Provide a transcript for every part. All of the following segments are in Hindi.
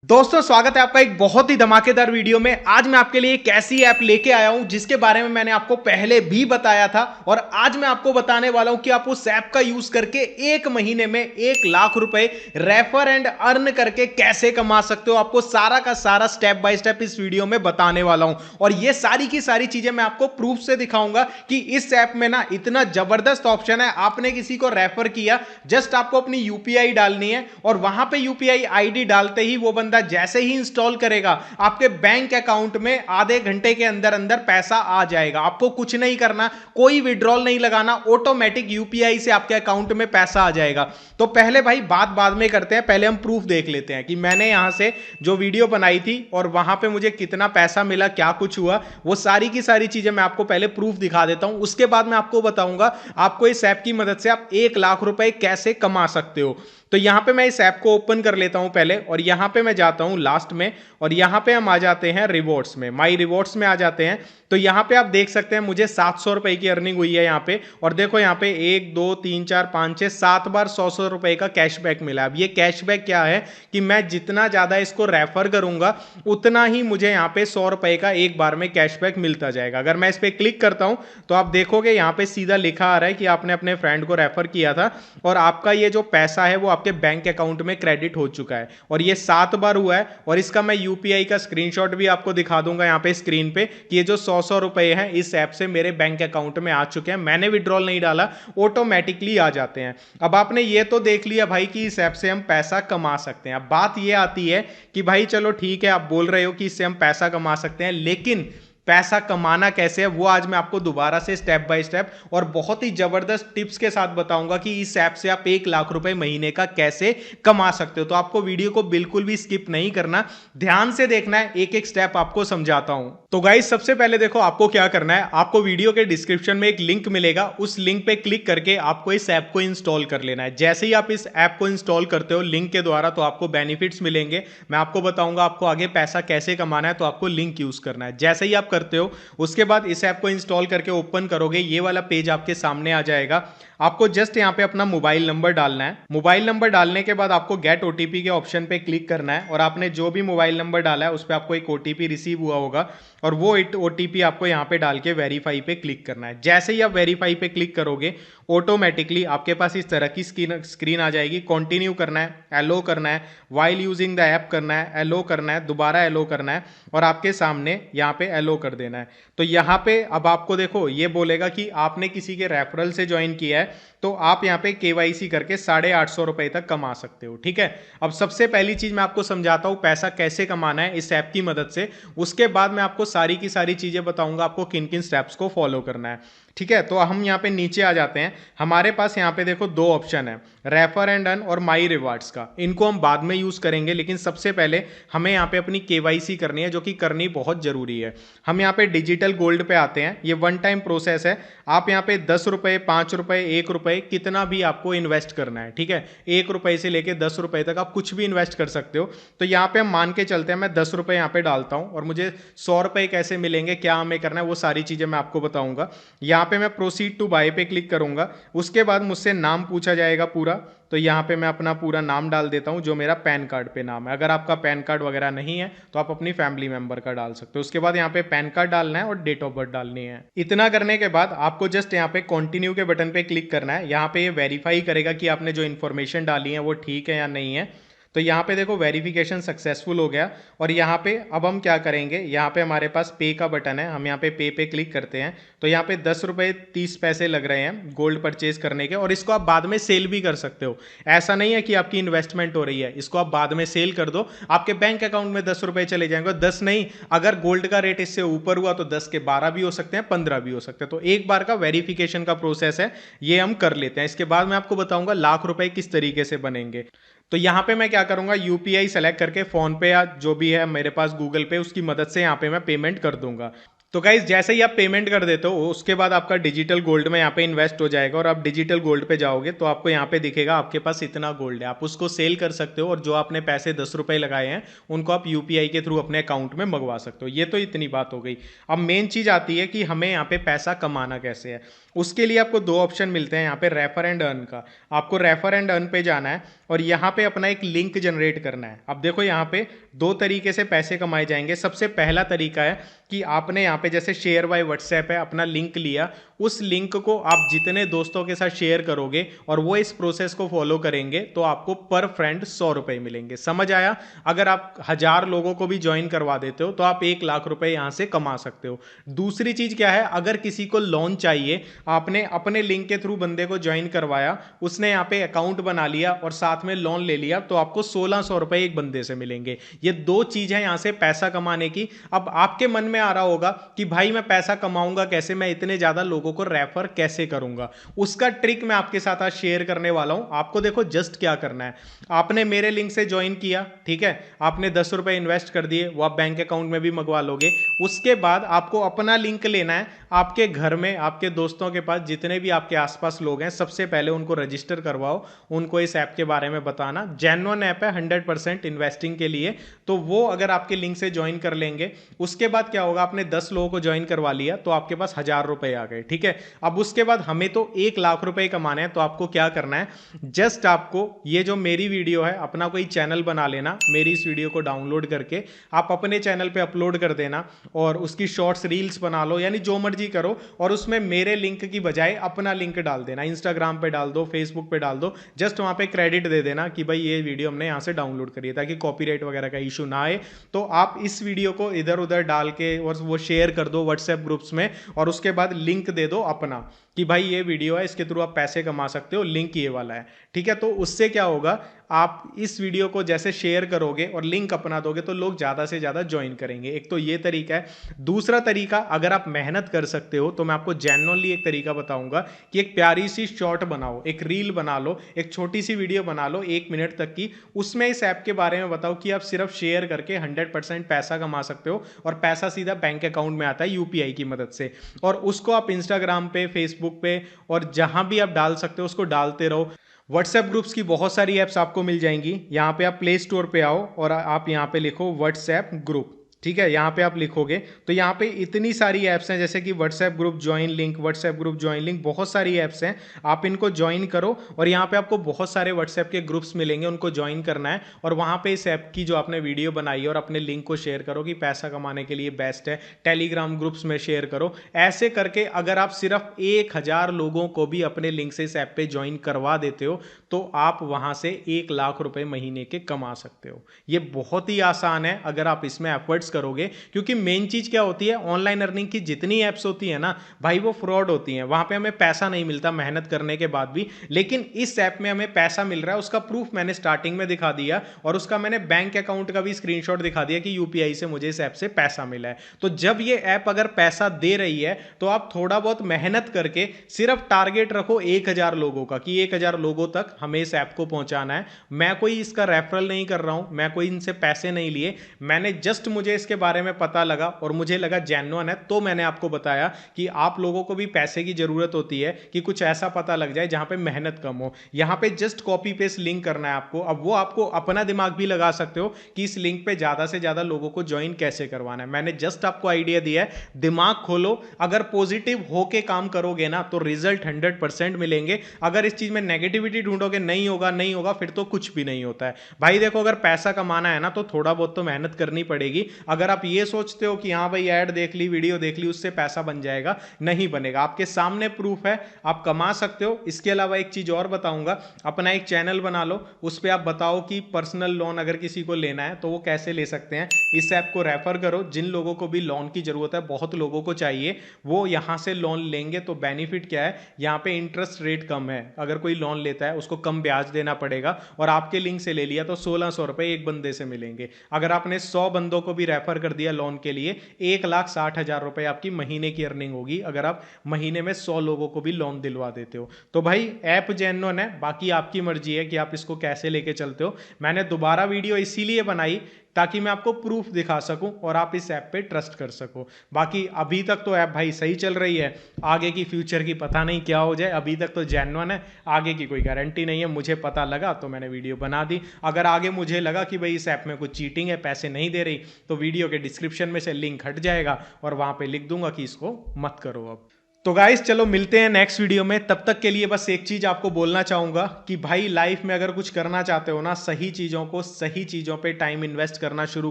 दोस्तों स्वागत है आपका एक बहुत ही धमाकेदार वीडियो में। आज मैं आपके लिए एक ऐसी ऐप लेके आया हूं जिसके बारे में मैंने आपको पहले भी बताया था और आज मैं आपको बताने वाला हूं कि आप उस ऐप का यूज करके एक महीने में 1 लाख रुपए रेफर एंड अर्न करके कैसे कमा सकते हो। आपको सारा का सारा स्टेप बाय स्टेप इस वीडियो में बताने वाला हूं और ये सारी की सारी चीजें मैं आपको प्रूफ से दिखाऊंगा कि इस ऐप में ना इतना जबरदस्त ऑप्शन है। आपने किसी को रेफर किया, जस्ट आपको अपनी यूपीआई डालनी है और वहां पे यूपीआई आईडी डालते ही वो बंदा जैसे ही इंस्टॉल करेगा आपके बैंक अकाउंट में आधे घंटे के अंदर अंदर पैसा आ जाएगा। आपको कुछ नहीं करना, कोई विड्रॉल नहीं लगाना, ऑटोमेटिक यूपीआई से आपके अकाउंट में पैसा आ जाएगा। तो पहले भाई बात बाद में करते हैं, पहले हम प्रूफ देख लेते हैं कि मैंने यहां से जो वीडियो बनाई थी और वहां पे मुझे कितना पैसा मिला, क्या कुछ हुआ, वो सारी की सारी चीजें मैं आपको पहले प्रूफ दिखा देता हूं। उसके बाद मैं आपको बताऊंगा आपको इस ऐप की मदद से आप 1 लाख रुपए कैसे कमा सकते हो। तो यहां पे मैं इस ऐप को ओपन कर लेता हूं पहले और यहां पे मैं जाता हूं लास्ट में और यहां पे हम आ जाते हैं रिवॉर्ड्स में, माई रिवॉर्ड्स में आ जाते हैं। तो यहां पे आप देख सकते हैं मुझे 700 रुपए की अर्निंग हुई है यहां पे और देखो यहां पे 1 2 3 4 5 6 7 बार 100 रुपए का कैशबैक मिला। अब ये कैशबैक क्या है कि मैं जितना ज्यादा इसको रेफर करूंगा उतना ही मुझे यहां पे 100 रुपए का एक बार में कैशबैक मिलता जाएगा। अगर मैं इस पर क्लिक करता हूं तो आप देखोगे यहां पे सीधा लिखा आ रहा है कि आपने अपने फ्रेंड को रेफर किया था और आपका ये जो पैसा है वो आपके बैंक अकाउंट में क्रेडिट हो चुका है और ये 7 बार हुआ है और इसका मैं यूपीआई का स्क्रीनशॉट भी आपको दिखा दूंगा यहां पे स्क्रीन पे कि ये जो 100 रुपए हैं इस ऐप से मेरे बैंक अकाउंट में आ चुके हैं। मैंने विड्रॉल नहीं डाला, ऑटोमेटिकली आ जाते हैं। अब आपने ये तो देख लिया भाई कि इस ऐप से हम पैसा कमा सकते हैं। अब बात ये आती है कि भाई चलो ठीक है, आप बोल रहे हो कि इससे हम पैसा कमा सकते हैं, लेकिन पैसा कमाना कैसे है वो आज मैं आपको दोबारा से स्टेप बाय स्टेप और बहुत ही जबरदस्त टिप्स के साथ बताऊंगा कि इस ऐप से आप 1 लाख रुपए महीने का कैसे कमा सकते हो। तो आपको वीडियो को बिल्कुल भी स्किप नहीं करना, ध्यान से देखना है, एक एक स्टेप आपको समझाता हूं। तो गाइस सबसे पहले देखो आपको क्या करना है, आपको वीडियो के डिस्क्रिप्शन में एक लिंक मिलेगा, उस लिंक पे क्लिक करके आपको इस ऐप को इंस्टॉल कर लेना है। जैसे ही आप इस ऐप को इंस्टॉल करते हो लिंक के द्वारा तो आपको बेनिफिट्स मिलेंगे। मैं आपको बताऊंगा आपको आगे पैसा कैसे कमाना है, तो आपको लिंक यूज करना है। जैसे ही आप करते हो उसके बाद इस ऐप को इंस्टॉल करके ओपन करोगे, ये वाला पेज आपके सामने आ जाएगा। आपको जस्ट यहां पे अपना मोबाइल नंबर डालना है। मोबाइल नंबर डालने के बाद आपको गेट ओटीपी के ऑप्शन पे क्लिक करना है और आपने जो भी मोबाइल नंबर डाला है उस पर आपको एक ओटीपी रिसीव हुआ होगा और वो ओटीपी आपको यहां पे डाल के वेरीफाई पे क्लिक करना है। जैसे ही आप वेरीफाई पे क्लिक करोगे ऑटोमेटिकली आपके पास इस तरह की स्क्रीन आ जाएगी। कंटिन्यू करना है, एलो करना है, वाइल यूजिंग द ऐप करना है, एलो करना है, दोबारा एलो करना है और आपके सामने यहाँ पे एलो कर देना है। तो यहाँ पे अब आपको देखो ये बोलेगा कि आपने किसी के रेफरल से ज्वाइन किया है तो आप यहाँ पे केवाईसी करके 850 रुपए तक कमा सकते हो। ठीक है, अब सबसे पहली चीज मैं आपको समझाता हूं पैसा कैसे कमाना है इस ऐप की मदद से। उसके बाद मैं आपको सारी की सारी चीजें बताऊंगा आपको किन किन स्टेप्स को फॉलो करना है। ठीक है, तो हम यहाँ पे नीचे आ जाते हैं। हमारे पास यहाँ पे देखो दो ऑप्शन है, रेफर एंड अर्न और माई रिवार्ड्स का। इनको हम बाद में यूज करेंगे, लेकिन सबसे पहले हमें यहाँ पे अपनी केवाईसी करनी है जो कि करनी बहुत जरूरी है। हम यहाँ पे डिजिटल गोल्ड पे आते हैं। ये वन टाइम प्रोसेस है। आप यहाँ पे 10 रुपए, 5 रुपए, 1 रुपए कितना भी आपको इन्वेस्ट करना है। ठीक है, 1 रुपए से लेके 10 रुपए तक आप कुछ भी इन्वेस्ट कर सकते हो। तो यहाँ पे हम मान के चलते हैं मैं 10 रुपए यहाँ पे डालता हूँ और मुझे 100 रुपए कैसे मिलेंगे, क्या हमें करना है, वो सारी चीजें मैं आपको बताऊंगा। यहाँ पे मैं प्रोसीड टू बाय पे क्लिक करूंगा। उसके बाद मुझसे नाम पूछा जाएगा पूरा, तो यहाँ पे मैं अपना पूरा नाम डाल देता हूँ जो मेरा पैन कार्ड पे नाम है। अगर आपका पैन कार्ड वगैरह नहीं है तो आप अपनी फैमिली मेंबर का डाल सकते हो। उसके बाद यहाँ पे पैन कार्ड डालना है और डेट ऑफ बर्थ डालनी है। इतना करने के बाद आपको जस्ट यहाँ पे कंटिन्यू के बटन पे क्लिक करना है। यहाँ पे ये वेरीफाई करेगा कि आपने जो इन्फॉर्मेशन डाली है वो ठीक है या नहीं है। तो यहाँ पे देखो वेरिफिकेशन सक्सेसफुल हो गया और यहाँ पे अब हम क्या करेंगे, यहाँ पे हमारे पास पे का बटन है, हम यहाँ पे क्लिक करते हैं। तो यहाँ पे 10 रुपए 30 पैसे लग रहे हैं गोल्ड परचेज करने के और इसको आप बाद में सेल भी कर सकते हो। ऐसा नहीं है कि आपकी इन्वेस्टमेंट हो रही है, इसको आप बाद में सेल कर दो, आपके बैंक अकाउंट में 10 रुपए चले जाएंगे। 10 नहीं, अगर गोल्ड का रेट इससे ऊपर हुआ तो 10 के 12 भी हो सकते हैं, 15 भी हो सकते हैं। तो एक बार का वेरिफिकेशन का प्रोसेस है, ये हम कर लेते हैं। इसके बाद मैं आपको बताऊंगा लाख रुपए किस तरीके से बनेंगे। तो यहाँ पे मैं क्या करूंगा, यूपीआई सेलेक्ट करके फोन पे या जो भी है मेरे पास गूगल पे, उसकी मदद से यहाँ पे मैं पेमेंट कर दूंगा। तो गाइज जैसे ही आप पेमेंट कर देते हो उसके बाद आपका डिजिटल गोल्ड में यहाँ पे इन्वेस्ट हो जाएगा और आप डिजिटल गोल्ड पे जाओगे तो आपको यहाँ पे दिखेगा आपके पास इतना गोल्ड है, आप उसको सेल कर सकते हो और जो आपने पैसे 10 रुपए लगाए हैं उनको आप यूपीआई के थ्रू अपने अकाउंट में मंगवा सकते हो। ये तो इतनी बात हो गई। अब मेन चीज आती है कि हमें यहाँ पे पैसा कमाना कैसे है। उसके लिए आपको दो ऑप्शन मिलते हैं यहाँ पे, रेफर एंड अर्न का। आपको रेफर एंड अर्न पे जाना है और यहाँ पे अपना एक लिंक जनरेट करना है। अब देखो यहाँ पे दो तरीके से पैसे कमाए जाएंगे। सबसे पहला तरीका है कि आपने यहाँ पे जैसे शेयर बाय व्हाट्सएप है, अपना लिंक लिया, उस लिंक को आप जितने दोस्तों के साथ शेयर करोगे और वो इस प्रोसेस को फॉलो करेंगे तो आपको पर फ्रेंड 100 रुपए मिलेंगे। समझ आया? अगर आप 1000 लोगों को भी ज्वाइन करवा देते हो तो आप 1 लाख रुपए यहां से कमा सकते हो। दूसरी चीज क्या है, अगर किसी को लोन चाहिए, आपने अपने लिंक के थ्रू बंदे को ज्वाइन करवाया, उसने यहाँ पे अकाउंट बना लिया और साथ में लोन ले लिया, तो आपको 1600 रुपए एक बंदे से मिलेंगे। ये दो चीज है यहां से पैसा कमाने की। अब आपके मन में आ रहा होगा कि भाई मैं पैसा कमाऊंगा कैसे, मैं इतने ज्यादा लोगों को रेफर कैसे करूंगा? उसका ट्रिक मैं आपके साथ आज शेयर करने वाला हूं। आपको देखो जस्ट क्या करना है, आपने मेरे लिंक से ज्वाइन किया, ठीक है, आपने 10 रुपए इन्वेस्ट कर दिए, वो आप बैंक अकाउंट में भी मंगवा लोगे। उसके बाद आपको अपना लिंक लेना है, आपके घर में आपके दोस्तों के पास जितने भी आपके आसपास लोग हैं, सबसे पहले उनको रजिस्टर करवाओ, उनको इस ऐप के बारे में बताना। जेन्युइन ऐप है 100% इन्वेस्टिंग के लिए, तो वो अगर आपके लिंक से ज्वाइन कर लेंगे, उसके बाद क्या होगा, आपने 10 लोगों को ज्वाइन करवा लिया तो आपके पास 1000 रुपए आ गए, ठीक है। अब उसके बाद हमें तो 1 लाख रुपए कमाने हैं, तो आपको क्या करना है, जस्ट आपको ये जो मेरी वीडियो है, अपना कोई चैनल बना लेना, मेरी इस वीडियो को डाउनलोड करके आप अपने चैनल पे अपलोड कर देना और उसकी शॉर्ट्स रील्स बना लो, यानी जो मर्जी करो, और उसमें मेरे लिंक की बजाय अपना लिंक डाल देना। इंस्टाग्राम पे डाल दो, फेसबुक पे डाल दो, जस्ट वहां पे क्रेडिट दे देना कि भाई ये वीडियो हमने यहां से डाउनलोड करी है, ताकि कॉपीराइट वगैरह का इशू ना आए। तो आप इस वीडियो को इधर उधर डाल के और वो शेयर कर दो व्हाट्सएप ग्रुप्स में, और उसके बाद लिंक दे दो अपना कि भाई ये वीडियो है, इसके थ्रू आप पैसे कमा सकते हो, लिंक ये वाला है, ठीक है। तो उससे क्या होगा, आप इस वीडियो को जैसे शेयर करोगे और लिंक अपना दोगे तो लोग ज्यादा से ज्यादा ज्वाइन करेंगे। एक तो ये तरीका है। दूसरा तरीका, अगर आप मेहनत कर सकते हो तो मैं आपको जेन्युइनली एक तरीका बताऊंगा कि एक प्यारी सी शॉर्ट बनाओ, एक रील बना लो, एक छोटी सी वीडियो बना लो 1 मिनट तक की, उसमें इस ऐप के बारे में बताओ कि आप सिर्फ शेयर करके 100% पैसा कमा सकते हो, और पैसा सीधा बैंक अकाउंट में आता है यूपीआई की मदद से। और उसको आप इंस्टाग्राम पे, फेसबुक पे और जहां भी आप डाल सकते हो उसको डालते रहो। व्हाट्सएप ग्रुप्स की बहुत सारी ऐप्स आपको मिल जाएंगी। यहाँ पे आप प्ले स्टोर पे आओ और आप यहाँ पे लिखो व्हाट्सएप ग्रुप, ठीक है। यहाँ पे आप लिखोगे तो यहाँ पे इतनी सारी ऐप्स हैं, जैसे कि WhatsApp group join link, WhatsApp group join link, बहुत सारी ऐप्स हैं। आप इनको ज्वाइन करो और यहाँ पे आपको बहुत सारे व्हाट्सएप के ग्रुप्स मिलेंगे, उनको ज्वाइन करना है और वहाँ पे इस ऐप की जो आपने वीडियो बनाई है और अपने लिंक को शेयर करो कि पैसा कमाने के लिए बेस्ट है। टेलीग्राम ग्रुप्स में शेयर करो। ऐसे करके अगर आप सिर्फ 1000 लोगों को भी अपने लिंक से इस ऐप पे ज्वाइन करवा देते हो तो आप वहां से 1 लाख रुपए महीने के कमा सकते हो। ये बहुत ही आसान है अगर आप इसमें एफर्ट्स करोगे, क्योंकि मेन चीज क्या होती है, ऑनलाइन अर्निंग की जितनी एप्स होती है ना भाई, वो फ्रॉड होती हैं। वहां पे हमें पैसा नहीं मिलता मेहनत करने के बाद भी, लेकिन इस ऐप में हमें पैसा मिल रहा है। उसका प्रूफ मैंने स्टार्टिंग में दिखा दिया और उसका मैंने बैंक अकाउंट का भी स्क्रीनशॉट दिखा दिया कि यूपीआई से मुझे इस ऐप से पैसा मिला है। तो जब ये ऐप अगर पैसा दे रही है तो आप थोड़ा बहुत मेहनत करके सिर्फ टारगेट रखो 1000 लोगों का, कि 1000 लोगों तक हमें इस ऐप को पहुंचाना है। मैं कोई इसका रेफरल नहीं कर रहा हूं, मैं कोई इनसे पैसे नहीं लिए, मैंने जस्ट मुझे इसके बारे में पता लगा और मुझे लगा जेन्युइन है, तो मैंने आपको बताया कि आप लोगों को भी पैसे की जरूरत होती है कि कुछ ऐसा पता लग जाए जहां पे मेहनत कम हो। यहां पे जस्ट कॉपी पेस्ट लिंक करना है आपको। अब वो आपको अपना दिमाग भी लगा सकते हो कि इस लिंक पे ज्यादा से ज्यादा लोगों को ज्वाइन कैसे करवाना है। मैंने जस्ट आपको आइडिया दिया है, दिमाग खोलो। अगर पॉजिटिव होके काम करोगे ना तो रिजल्ट 100% मिलेंगे। अगर इस चीज में नेगेटिविटी ढूंढोगे, नहीं होगा नहीं होगा, फिर तो कुछ भी नहीं होता है भाई। देखो, अगर पैसा कमाना है ना तो थोड़ा बहुत तो मेहनत करनी पड़ेगी। अगर आप ये सोचते हो कि हाँ भाई ऐड देख ली, वीडियो देख ली, उससे पैसा बन जाएगा, नहीं बनेगा। आपके सामने प्रूफ है, आप कमा सकते हो। इसके अलावा एक चीज और बताऊंगा, अपना एक चैनल बना लो, उस पर आप बताओ कि पर्सनल लोन अगर किसी को लेना है तो वो कैसे ले सकते हैं। इस ऐप को रेफर करो, जिन लोगों को भी लोन की जरूरत है, बहुत लोगों को चाहिए, वो यहां से लोन लेंगे। तो बेनिफिट क्या है, यहां पे इंटरेस्ट रेट कम है। अगर कोई लोन लेता है उसको कम ब्याज देना पड़ेगा, और आपके लिंक से ले लिया तो 1600 रुपए एक बंदे से मिलेंगे। अगर आपने 100 बंदों को भी रेफर कर दिया लोन के लिए, 1,60,000 रुपए आपकी महीने की अर्निंग होगी, अगर आप महीने में 100 लोगों को भी लोन दिलवा देते हो। तो भाई ऐप जेन्युइन है, बाकी आपकी मर्जी है कि आप इसको कैसे लेके चलते हो। मैंने दोबारा वीडियो इसीलिए बनाई ताकि मैं आपको प्रूफ दिखा सकूं और आप इस ऐप पे ट्रस्ट कर सको। बाकी अभी तक तो ऐप भाई सही चल रही है, आगे की फ्यूचर की पता नहीं क्या हो जाए। अभी तक तो जेन्युइन है, आगे की कोई गारंटी नहीं है। मुझे पता लगा तो मैंने वीडियो बना दी। अगर आगे मुझे लगा कि भाई इस ऐप में कुछ चीटिंग है, पैसे नहीं दे रही, तो वीडियो के डिस्क्रिप्शन में से लिंक हट जाएगा और वहां पर लिख दूंगा कि इसको मत करो अब। तो गाइस चलो मिलते हैं नेक्स्ट वीडियो में। तब तक के लिए बस एक चीज आपको बोलना चाहूंगा कि भाई लाइफ में अगर कुछ करना चाहते हो ना, सही चीजों पे टाइम इन्वेस्ट करना शुरू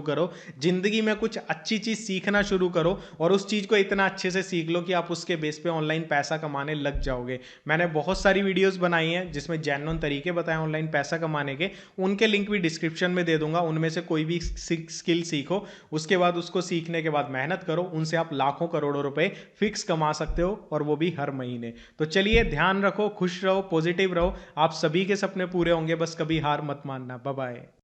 करो। जिंदगी में कुछ अच्छी चीज सीखना शुरू करो और उस चीज को इतना अच्छे से सीख लो कि आप उसके बेस पे ऑनलाइन पैसा कमाने लग जाओगे। मैंने बहुत सारी वीडियोस बनाई हैं जिसमें जेन्युइन तरीके बताए ऑनलाइन पैसा कमाने के, उनके लिंक भी डिस्क्रिप्शन में दे दूंगा। उनमें से कोई भी स्किल सीखो, उसके बाद उसको सीखने के बाद मेहनत करो, उनसे आप लाखों करोड़ों रुपए फिक्स कमा सकते हो, और वो भी हर महीने। तो चलिए ध्यान रखो, खुश रहो, पॉजिटिव रहो। आप सभी के सपने पूरे होंगे, बस कभी हार मत मानना। Bye bye.